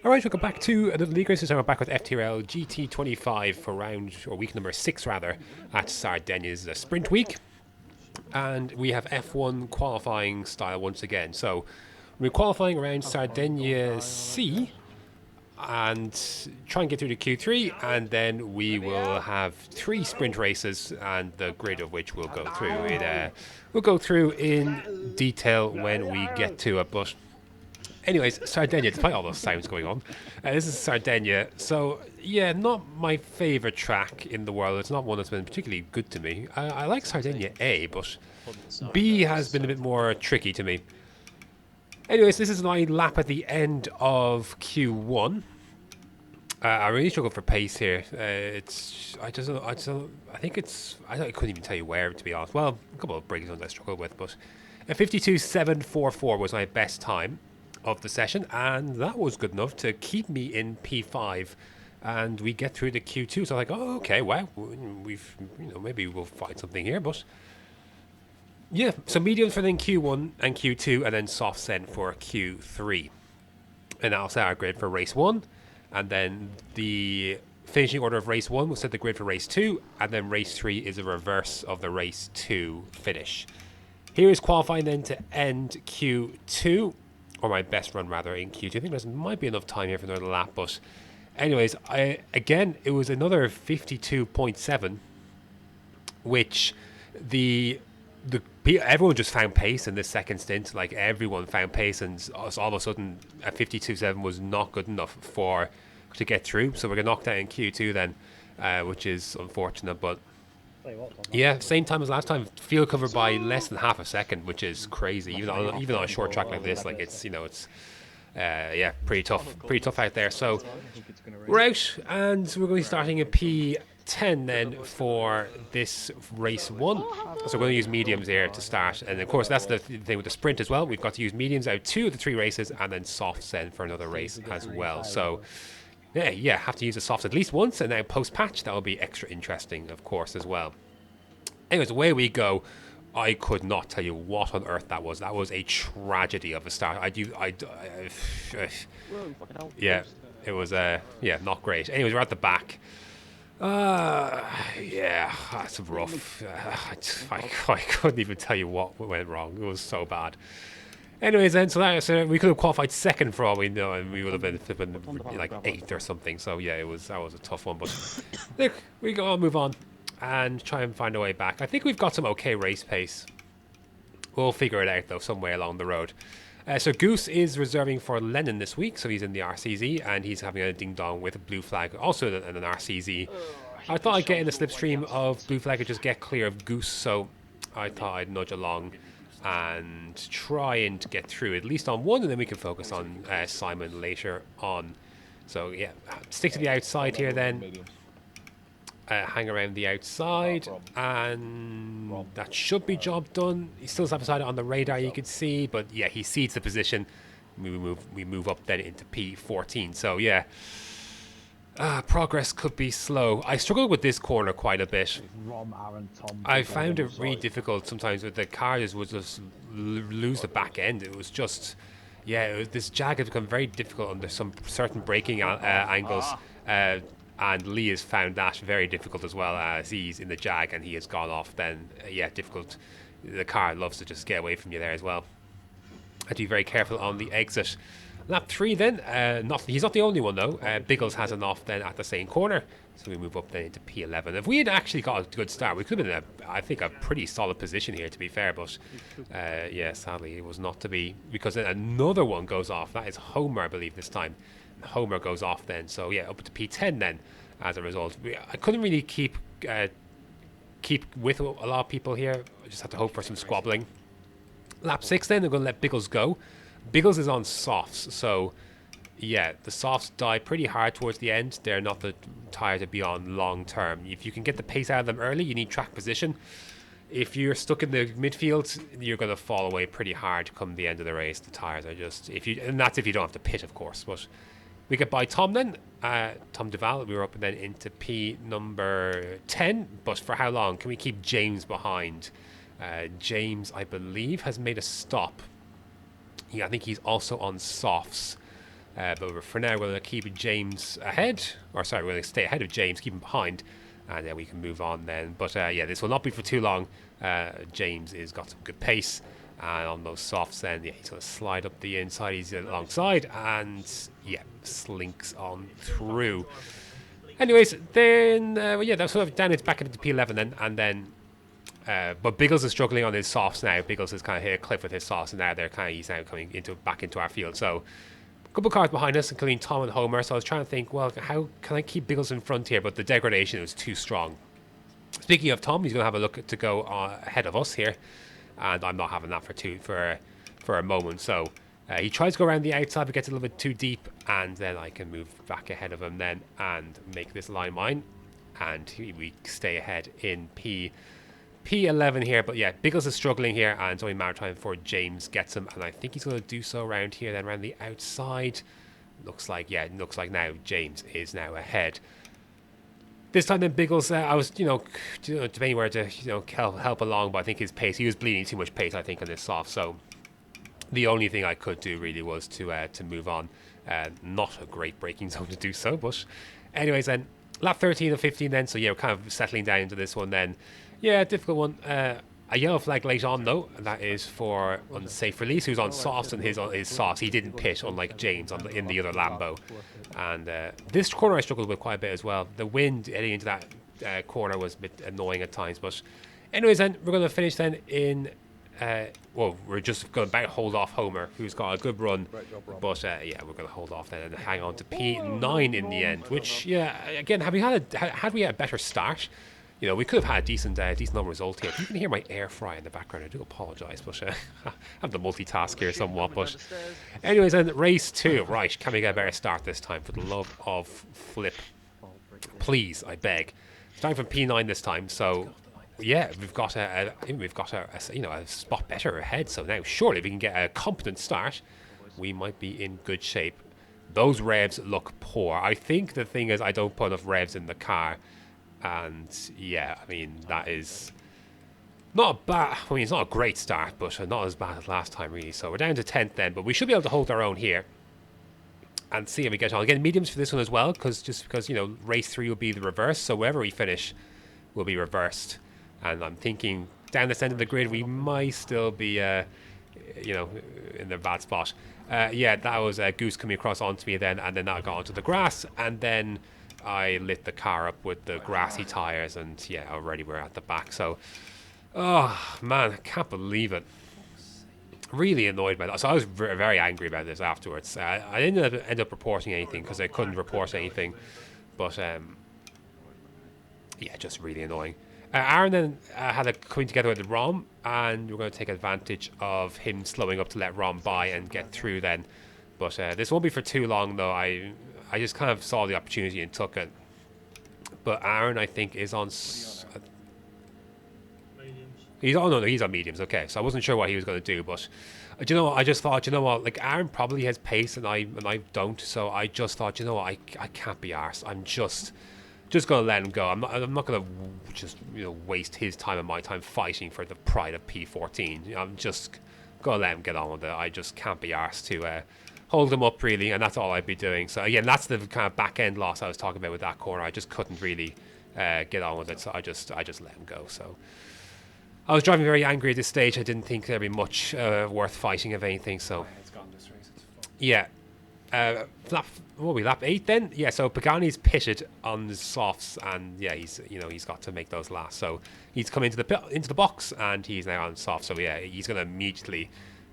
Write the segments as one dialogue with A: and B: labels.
A: Alright, welcome back to another League Race. This time we're back with FTRL GT25 for week number 6 rather, at Sardegna's sprint week. And we have F1 qualifying style once again. So we're qualifying around Sardegna C and try and get through to Q3, and then we will have 3 sprint races, and the grid of which we'll go through. We'll go through in detail when we get to it, but anyways, Sardegna, despite all those sounds going on, this is Sardegna. So, yeah, not my favourite track in the world. It's not one that's been particularly good to me. I like Sardegna A, but B has been a bit more tricky to me. Anyways, this is my lap at the end of Q1. I really struggle for pace here. I couldn't even tell you where, to be honest. Well, a couple of breakdowns I struggled with, but a 52.744 was my best time of the session, and that was good enough to keep me in P5, and we get through to Q2. So I'm like, oh, okay, wow, maybe we'll find something here, but yeah. So mediums for then Q1 and Q2, and then soft send for Q3, and that'll set our grid for race 1, and then the finishing order of race 1 will set the grid for race 2, and then race 3 is a reverse of the race 2 finish. Here is qualifying then to end Q2, or my best run rather in Q2. I think there might be enough time here for another lap, but anyways, it was another 52.7, which everyone just found pace in this second stint. Like, everyone found pace, and all of a sudden a 52.7 was not good enough to get through. So we're gonna knock that in Q2 then, which is unfortunate, but yeah, same time as last time. Field cover by less than half a second, which is crazy. Even on a short track like this, like it's pretty tough out there. So we're out, and we're going to be starting a P10 then for this race 1. So we're going to use mediums here to start, and of course that's the thing with the sprint as well. We've got to use mediums out 2 of the 3 races, and then soft send for another race as well. So yeah, have to use the softs at least once, and now post-patch, that will be extra interesting, of course, as well. Anyways, away we go. I could not tell you what on earth that was. That was a tragedy of a start. Yeah, it was, not great. Anyways, we're at the back. Yeah, that's rough. I couldn't even tell you what went wrong. It was so bad. Anyways, then, so we could have qualified second for all we know, and we would have been flipping like 8th or something. So yeah, that was a tough one. But look, we go on, move on, and try and find a way back. I think we've got some okay race pace. We'll figure it out though, somewhere along the road. So Goose is reserving for Lennon this week, so he's in the RCZ, and he's having a ding dong with a blue flag, also in an RCZ. I thought I'd get in the slipstream of blue flag and just get clear of Goose, so I thought I'd nudge along and try and get through at least on one, and then we can focus on Simon later on. So yeah, stick to the outside here then. Hang around the outside, and that should be job done. He still has beside it on the radar, you can see, but yeah, he cedes the position. We move up then into P14. So yeah, progress could be slow. I struggled with this corner quite a bit. I found it really difficult sometimes with the cars would just lose the back end. It was just, this jag has become very difficult under some certain braking angles. And Lee has found that very difficult as well, as he's in the jag and he has gone off. Then, difficult. The car loves to just get away from you there as well. I have to be very careful on the exit. Lap 3 then, he's not the only one though. Biggles has an off then at the same corner, so we move up then into P11. If we had actually got a good start, we could have been I think a pretty solid position here, to be fair, but sadly it was not to be, because then another one goes off. That is Homer, I believe, this time. Homer goes off then, so yeah, up to P10 then as a result. I couldn't really keep with a lot of people here. I just had to hope for some squabbling. Lap 6 then, they're going to let Biggles go. Biggles is on softs, so yeah, the softs die pretty hard towards the end. They're not the tyre to be on long term. If you can get the pace out of them early, you need track position. If you're stuck in the midfield, you're going to fall away pretty hard come the end of the race. The tyres are just, and that's if you don't have to pit, of course. But we get by Tom then, Tom Duval. We were up and then into P number 10. But for how long? Can we keep James behind? James, I believe, has made a stop. Yeah, I think he's also on softs. But for now, we're going to keep James ahead. Or sorry, we're going to stay ahead of James, keep him behind. And then we can move on then. But yeah, this will not be for too long. James has got some good pace. And on those softs then, yeah, he's going to slide up the inside. He's alongside. And yeah, slinks on through. Anyways, then, well, yeah, that's sort of down. It's back into P11 then. And then, but Biggles is struggling on his softs now. Biggles has kind of hit a cliff with his softs. And now he's now coming back into our field. So, couple cars behind us, including Tom and Homer. So I was trying to think, well, how can I keep Biggles in front here? But the degradation was too strong. Speaking of Tom, he's going to have a look to go ahead of us here, and I'm not having that for a moment. So he tries to go around the outside, but gets a little bit too deep, and then I can move back ahead of him then and make this line mine, and we stay ahead in P11 here. But yeah, Biggles is struggling here, and it's only a matter of time before James gets him, and I think he's going to do so around here, then around the outside. Looks like now James is now ahead. This time then Biggles, I was, debating where to, help along, but I think his pace, he was bleeding too much pace, I think, on this soft, so the only thing I could do really was to move on. Not a great braking zone to do so, but anyways then, lap 13 of 15 then, so yeah, we're kind of settling down into this one then. Yeah, difficult one. A yellow flag late on though, and that is for unsafe release. He was on softs, and his softs he didn't pit, unlike James in the other Lambo. And this corner I struggled with quite a bit as well. The wind heading into that corner was a bit annoying at times. But anyways, then we're going to finish then in. Well, we're just going to hold off Homer, who's got a good run. But yeah, we're going to hold off then and hang on to P9 in the end. Which yeah, again, had we had a better start, we could have had a decent number result here. If you can hear my air fry in the background, I do apologise, but I have to multitask here somewhat. But anyways, then race 2. Right, can we get a better start this time? For the love of Flip, please, I beg. Starting from P9 this time. So yeah, we've got a spot better ahead. So now surely if we can get a competent start, we might be in good shape. Those revs look poor. I think the thing is I don't put enough revs in the car. And yeah, I mean, that is not bad. I mean, it's not a great start, but not as bad as last time, really. So we're down to 10th then, but we should be able to hold our own here and see how we get on. Again, mediums for this one as well, because race 3 will be the reverse. So wherever we finish will be reversed. And I'm thinking down this end of the grid, we might still be, in the bad spot. Yeah, that was Goose coming across onto me then, and then that got onto the grass, and then I lit the car up with the grassy tyres, and yeah, already we're at the back. So, oh man, I can't believe it. Really annoyed by that. So I was very angry about this afterwards. I didn't end up reporting anything because I couldn't report anything. But yeah, just really annoying. Aaron then had a coming together with Rom, and we're going to take advantage of him slowing up to let Rom by and get through then. But this won't be for too long though. I just kind of saw the opportunity and took it. But Aaron, I think, is on. Mediums. He's on mediums. Okay, so I wasn't sure what he was going to do, but do you know what? I just thought, like Aaron probably has pace and I don't. So I just thought, I can't be arsed. I'm just going to let him go. I'm not going to just waste his time and my time fighting for the pride of P14. I'm just going to let him get on with it. I just can't be arsed to hold him up really, and that's all I'd be doing. So again, that's the kind of back end loss I was talking about with that corner. I just couldn't really get on with it, so I just let him go. So I was driving very angry at this stage. I didn't think there'd be much worth fighting of anything. So yeah, lap 8 then? Yeah, so Pagani's pitted on the softs, and yeah, he's got to make those last. So he's come into the box, and he's now on soft. So yeah, he's going to immediately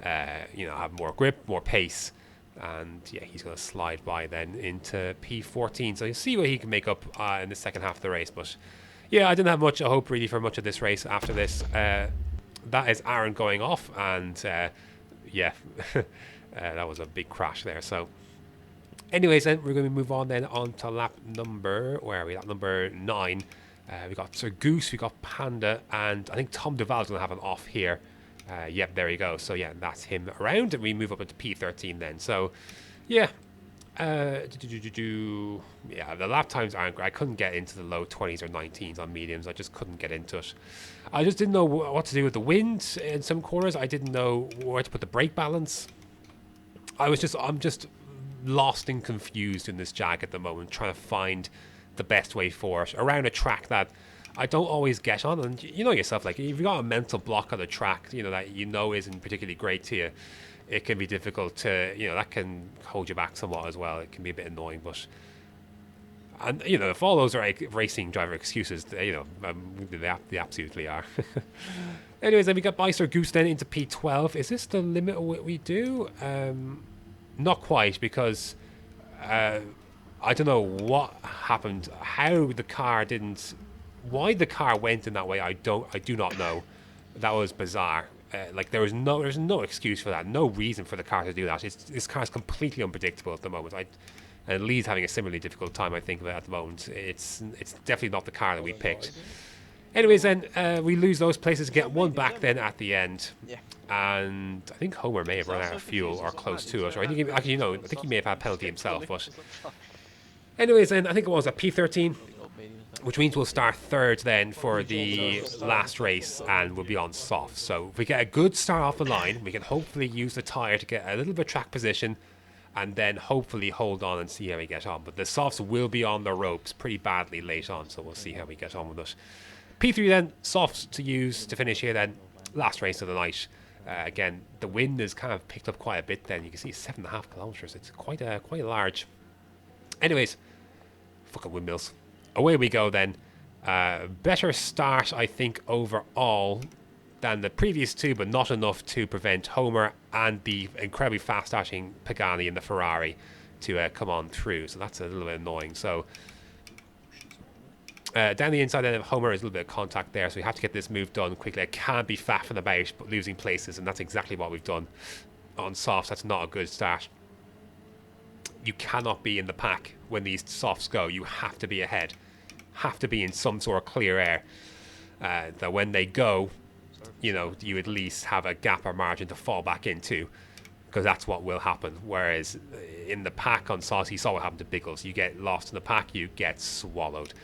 A: have more grip, more pace. And yeah, he's going to slide by then into P14. So you'll see what he can make up in the second half of the race. But yeah, I didn't have much hope really for much of this race after this. That is Aaron going off. And yeah, that was a big crash there. So anyways, then we're going to move on then on to lap number, where are we? Lap number 9. We got Sir Goose, we got Panda, and I think Tom Duval's going to have an off here. Yep, there you go. So yeah, that's him around, and we move up into P13 then. So yeah, yeah, the lap times aren't great. I couldn't get into the low 20s or 19s on mediums. I just couldn't get into it. I just didn't know what to do with the wind in some corners. I didn't know where to put the brake balance. I'm just lost and confused in this Jag at the moment, trying to find the best way forward around a track that I don't always get on. And you know yourself, like, if you've got a mental block on the track, you know, that you know isn't particularly great to you, it can be difficult to, you know, that can hold you back somewhat as well. It can be a bit annoying, but, and you know, if all those are like racing driver excuses, you know, they absolutely are. Anyways, then we got Beister Goose then into P12. Is this the limit of what we do? Not quite, because I don't know what happened, how the car didn't, why the car went in that way. I do not know. That was bizarre. Like, there's no excuse for that, no reason for the car to do that. This car is completely unpredictable at the moment. And Lee's having a similarly difficult time, I think, at the moment. It's definitely not the car that we picked. Anyways, then we lose those places, get one back then at the end. And I think Homer may have run out of fuel or close to it. Or I think he may have had a penalty himself. But anyways, then I think it was a P13, which means we'll start third then for the last race, and we'll be on soft. So if we get a good start off the line, we can hopefully use the tyre to get a little bit of track position, and then hopefully hold on and see how we get on. But the softs will be on the ropes pretty badly late on, so we'll see how we get on with it. P3 then, softs to use to finish here then. Last race of the night. Again, the wind has kind of picked up quite a bit then. You can see 7.5 kilometers. It's quite large. Anyways, fucking windmills. Away we go then. Better start, I think, overall than the previous two, but not enough to prevent Homer and the incredibly fast starting Pagani and the Ferrari to come on through. So that's a little bit annoying. So down the inside end of Homer is a little bit of contact there, so we have to get this move done quickly. I can't be faffing about but losing places, and that's exactly what we've done on softs. That's not a good start. You cannot be in the pack when these softs go. You have to be ahead, have to be in some sort of clear air, that when they go, you know, you at least have a gap or margin to fall back into, because that's what will happen. Whereas in the pack on softs, you saw what happened to Biggles. You get lost in the pack, you get swallowed.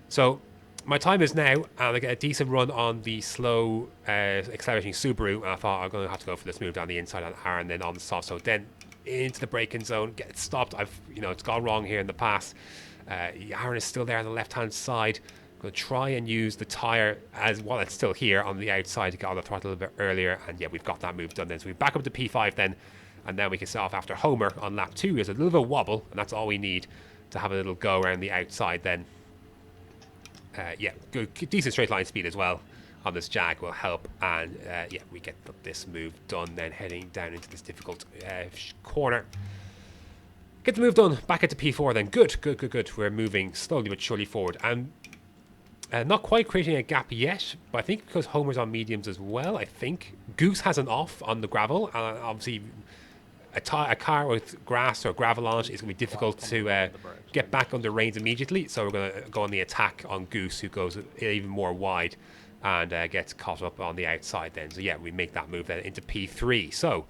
A: So my time is now, and I get a decent run on the slow accelerating Subaru, and I thought I'm going to have to go for this move down the inside on Aaron, then on the soft. So then into the braking zone, get stopped. It's gone wrong here in the pass. Aaron is still there on the left-hand side. I'm going to try and use the tyre as while it's still here on the outside to get on the throttle a little bit earlier, and yeah, we've got that move done then. So we back up to P5 then, and then we can set off after Homer on lap 2. There's a little bit of wobble, and that's all we need to have a little go around the outside then. Good, decent straight line speed as well on this Jag will help, and we get this move done then, heading down into this difficult corner. Get the move done, back into P4 then. Good. We're moving slowly but surely forward, and not quite creating a gap yet, but I think because Homer's on mediums as well, I think Goose has an off on the gravel, and obviously a car with grass or gravel on it is going to be difficult to get back under reins immediately. So we're going to go on the attack on Goose, who goes even more wide and gets caught up on the outside then. So yeah, we make that move then into P3. So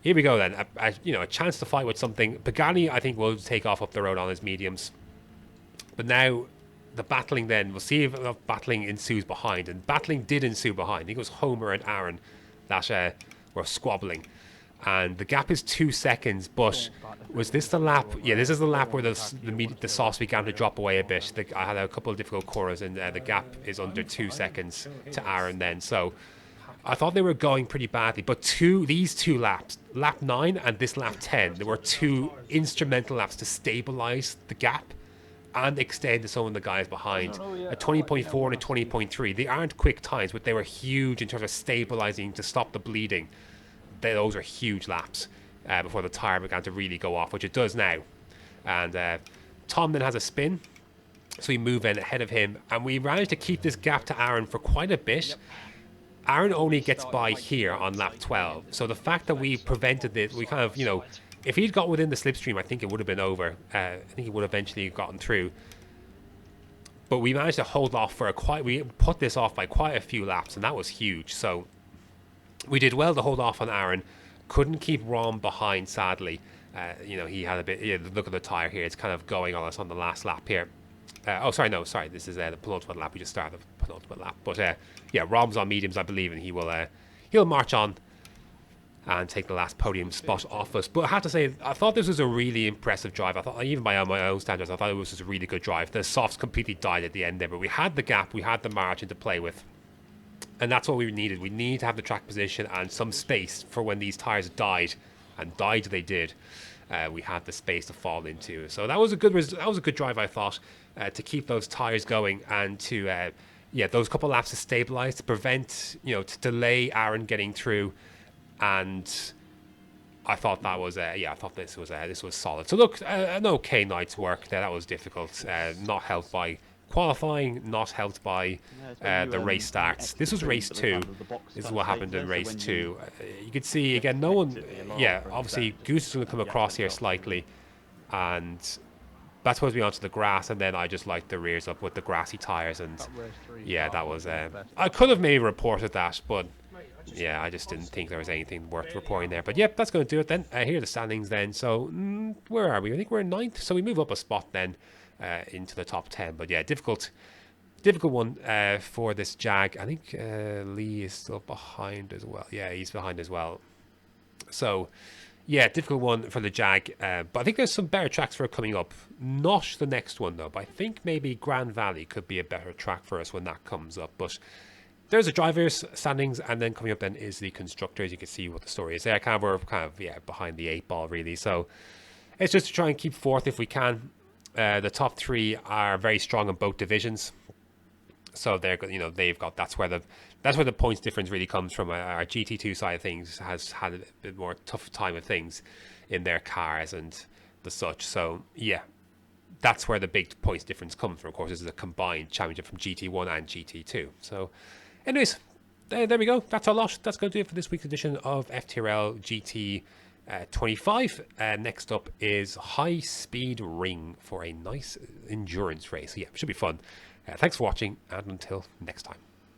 A: here we go then. A chance to fight with something. Pagani, I think, will take off up the road on his mediums. But now the battling then, we'll see if battling ensues behind. And battling did ensue behind. I think it was Homer and Aaron that were squabbling. And the gap is 2 seconds, but was this the lap? Yeah, this is the lap where the softs began to drop away a bit. I had a couple of difficult corners, and the gap is under 2 seconds to Aaron then. So I thought they were going pretty badly, but these two laps, lap 9 and this lap 10, there were two instrumental laps to stabilize the gap and extend to some of the guys behind. A 20.4 and a 20.3. They aren't quick times, but they were huge in terms of stabilizing to stop the bleeding. Those are huge laps before the tyre began to really go off, which it does now. And Tom then has a spin, so we move in ahead of him, and we managed to keep this gap to Aaron for quite a bit. Aaron only gets by here on lap 12, so the fact that we prevented this, we kind of, if he'd got within the slipstream, I think it would have been over. I think he would have eventually gotten through. But we managed to hold off we put this off by quite a few laps, and that was huge. So we did well to hold off on Aaron. Couldn't keep Rom behind, sadly. He had a bit. Look at the tyre here; it's kind of going on us on the last lap here. Sorry. This is the penultimate lap. We just started the penultimate lap. But Rom's on mediums, I believe, and he'll march on. and take the last podium spot off us. But I have to say, I thought this was a really impressive drive. I thought, even by my own standards, I thought it was just a really good drive. The softs completely died at the end there, but we had the gap, we had the margin to play with. And that's what we needed. We need to have the track position and some space for when these tyres died, and died they did. We had the space to fall into. So that was a good drive, I thought, to keep those tyres going and to those couple laps to stabilise, to prevent, to delay Aaron getting through. And I thought that was I thought this was solid. So look, an okay night's work there. That was difficult. Not helped by qualifying, not helped by the race starts. This was race 2. This is what happened in race 2. You could see again, no one. Yeah, obviously Goose is going to come across here slightly, and that's supposed to be onto the grass. And then I just liked the rears up with the grassy tires, and yeah, that was. I could have maybe reported that, but yeah, I just didn't think there was anything worth reporting there. But yep, that's going to do it then. Here are the standings then. So where are we? I think we're in 9th. So we move up a spot then into the top 10. But yeah, difficult one for this Jag. I think Lee is still behind as well. Yeah, he's behind as well. So yeah, difficult one for the Jag. But I think there's some better tracks for it coming up. Not the next one though. But I think maybe Grand Valley could be a better track for us when that comes up. But there's the drivers' standings, and then coming up then is the constructors. You can see what the story is there. We're kind of behind the 8 ball really. So it's just to try and keep 4th if we can. The top 3 are very strong in both divisions. So they've got that's where the points difference really comes from. Our GT2 side of things has had a bit more tough time of things in their cars and the such. So yeah, that's where the big points difference comes from. Of course, this is a combined championship from GT1 and GT2. So anyways, there we go. That's a lot. That's going to do it for this week's edition of FTRL GT 25. Next up is High Speed Ring for a nice endurance race. Yeah, should be fun. Thanks for watching, and until next time.